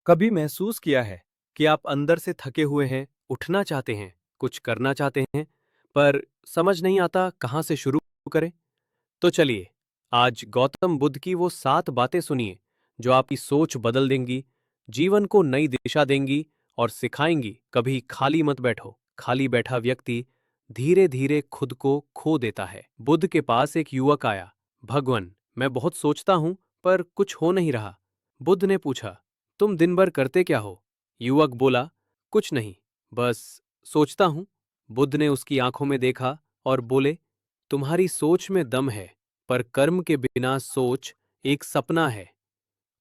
कभी महसूस किया है कि आप अंदर से थके हुए हैं, उठना चाहते हैं, कुछ करना चाहते हैं, पर समझ नहीं आता कहाँ से शुरू करें? तो चलिए, आज गौतम बुद्ध की वो 7 बातें सुनिए, जो आपकी सोच बदल देंगी, जीवन को नई दिशा देंगी और सिखाएंगी कभी खाली मत बैठो। खाली बैठा व्यक्ति धीरे-धीरे खुद को खो देता है। बुद्ध के पास एक युवक आया। भगवन, मैं बहुत सोचता हूं, पर कुछ हो नहीं रहा। बुद्ध ने पूछा, तुम दिन भर करते क्या हो? युवक बोला, कुछ नहीं, बस सोचता हूं। बुद्ध ने उसकी आंखों में देखा और बोले, तुम्हारी सोच में दम है, पर कर्म के बिना सोच एक सपना है।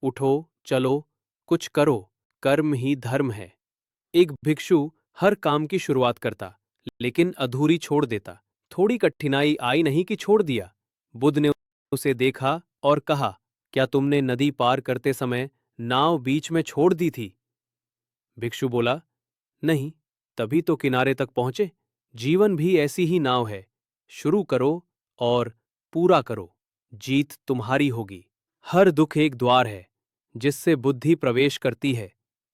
उठो, चलो, कुछ करो, कर्म ही धर्म है। एक भिक्षु हर काम की शुरुआत करता, लेकिन अधूरी छोड़ देता। थोड़ी कठिनाई आई नहीं कि छोड़ दिया। बुद्ध ने उसे देखा और कहा, क्या तुमने नदी पार करते समय नाव बीच में छोड़ दी थी? भिक्षु बोला, नहीं, तभी तो किनारे तक पहुंचे। जीवन भी ऐसी ही नाव है। शुरू करो और पूरा करो। जीत तुम्हारी होगी। हर दुख एक द्वार है, जिससे बुद्धि प्रवेश करती है।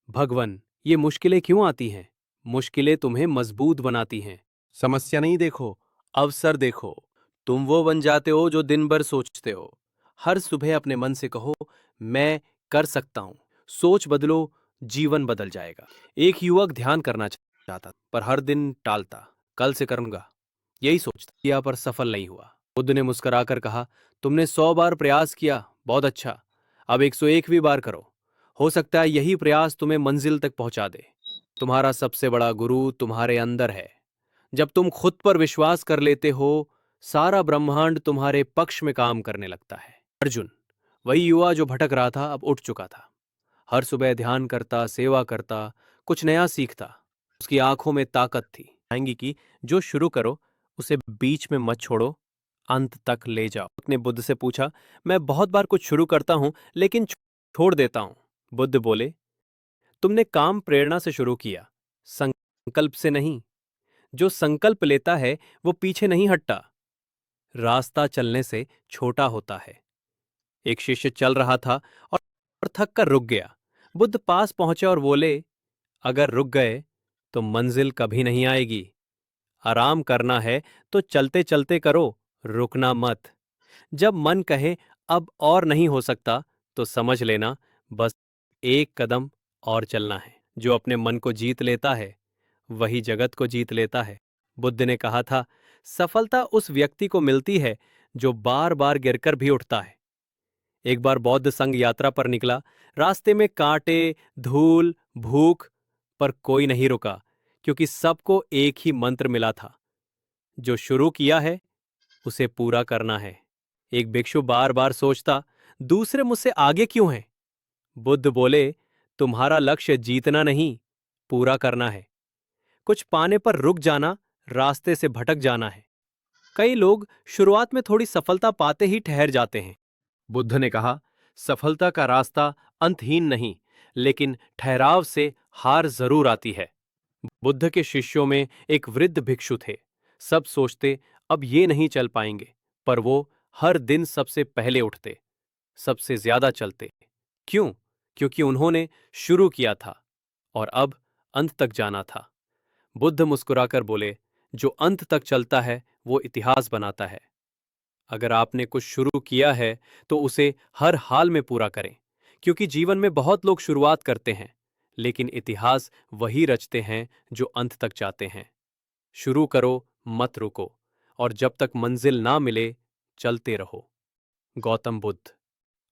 भगवन, ये मुश्किलें क्यों आती हैं? मुश्किलें तुम्हें मजबूत बनाती हैं। समस्या नहीं देखो, अवसर देखो। तुम वो बन जाते हो जो दिन भर सोचते हो। हर सुबह अपने मन से कहो, मैं कर सकता हूं। सोच बदलो, जीवन बदल जाएगा। एक युवक ध्यान करना चाहता, पर हर दिन टालता। कल से करूंगा, यही सोचता किया, पर सफल नहीं हुआ। बुद्ध ने मुस्कुराकर कहा, तुमने 100 बार प्रयास किया, बहुत अच्छा। अब 101वीं बार करो। हो सकता है यही प्रयास तुम्हें मंजिल तक पहुंचा दे। तुम्हारा सबसे बड़ा गुरु तुम्हारे अंदर है। जब तुम खुद पर विश्वास कर लेते हो, सारा ब्रह्मांड तुम्हारे पक्ष में काम करने लगता है। अर्जुन, वही युवा जो भटक रहा था, अब उठ चुका था। हर सुबह ध्यान करता, सेवा करता, कुछ नया सीखता। उसकी आंखों में ताकत थी। आएंगी कि जो शुरू करो, उसे बीच में मत छोड़ो, अंत तक ले जाओ। ने बुद्ध से पूछा, मैं बहुत बार कुछ शुरू करता हूं, लेकिन छोड़ देता हूं। बुद्ध बोले, तुमने काम प्रेरणा से शुरू किया, संकल्प से नहीं। जो संकल्प लेता है वो पीछे नहीं हटता। रास्ता चलने से छोटा होता है। एक शिष्य चल रहा था और थक कर रुक गया। बुद्ध पास पहुंचे और बोले, अगर रुक गए तो मंजिल कभी नहीं आएगी। आराम करना है तो चलते चलते करो, रुकना मत। जब मन कहे अब और नहीं हो सकता, तो समझ लेना बस एक कदम और चलना है। जो अपने मन को जीत लेता है, वही जगत को जीत लेता है। बुद्ध ने कहा था, सफलता उस व्यक्ति को मिलती है जो बार बार गिरकर भी उठता है। एक बार बौद्ध संघ यात्रा पर निकला। रास्ते में कांटे, धूल, भूख, पर कोई नहीं रुका, क्योंकि सबको एक ही मंत्र मिला था, जो शुरू किया है उसे पूरा करना है। एक भिक्षु बार बार सोचता, दूसरे मुझसे आगे क्यों हैं? बुद्ध बोले, तुम्हारा लक्ष्य जीतना नहीं, पूरा करना है। कुछ पाने पर रुक जाना, रास्ते से भटक जाना है। कई लोग शुरुआत में थोड़ी सफलता पाते ही ठहर जाते हैं। बुद्ध ने कहा, सफलता का रास्ता अंतहीन नहीं, लेकिन ठहराव से हार जरूर आती है। बुद्ध के शिष्यों में एक वृद्ध भिक्षु थे। सब सोचते अब ये नहीं चल पाएंगे, पर वो हर दिन सबसे पहले उठते, सबसे ज्यादा चलते। क्यों? क्योंकि उन्होंने शुरू किया था और अब अंत तक जाना था। बुद्ध मुस्कुराकर बोले, जो अंत तक चलता है वो इतिहास बनाता है। अगर आपने कुछ शुरू किया है तो उसे हर हाल में पूरा करें, क्योंकि जीवन में बहुत लोग शुरुआत करते हैं, लेकिन इतिहास वही रचते हैं जो अंत तक जाते हैं। शुरू करो, मत रुको, और जब तक मंजिल ना मिले, चलते रहो। गौतम बुद्ध।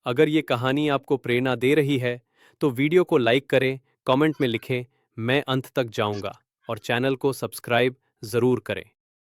अगर ये कहानी आपको प्रेरणा दे रही है, तो वीडियो को लाइक करें, कमेंट में लिखें, मैं अंत तक जाऊंगा, और चैनल को सब्सक्राइब जरूर करें।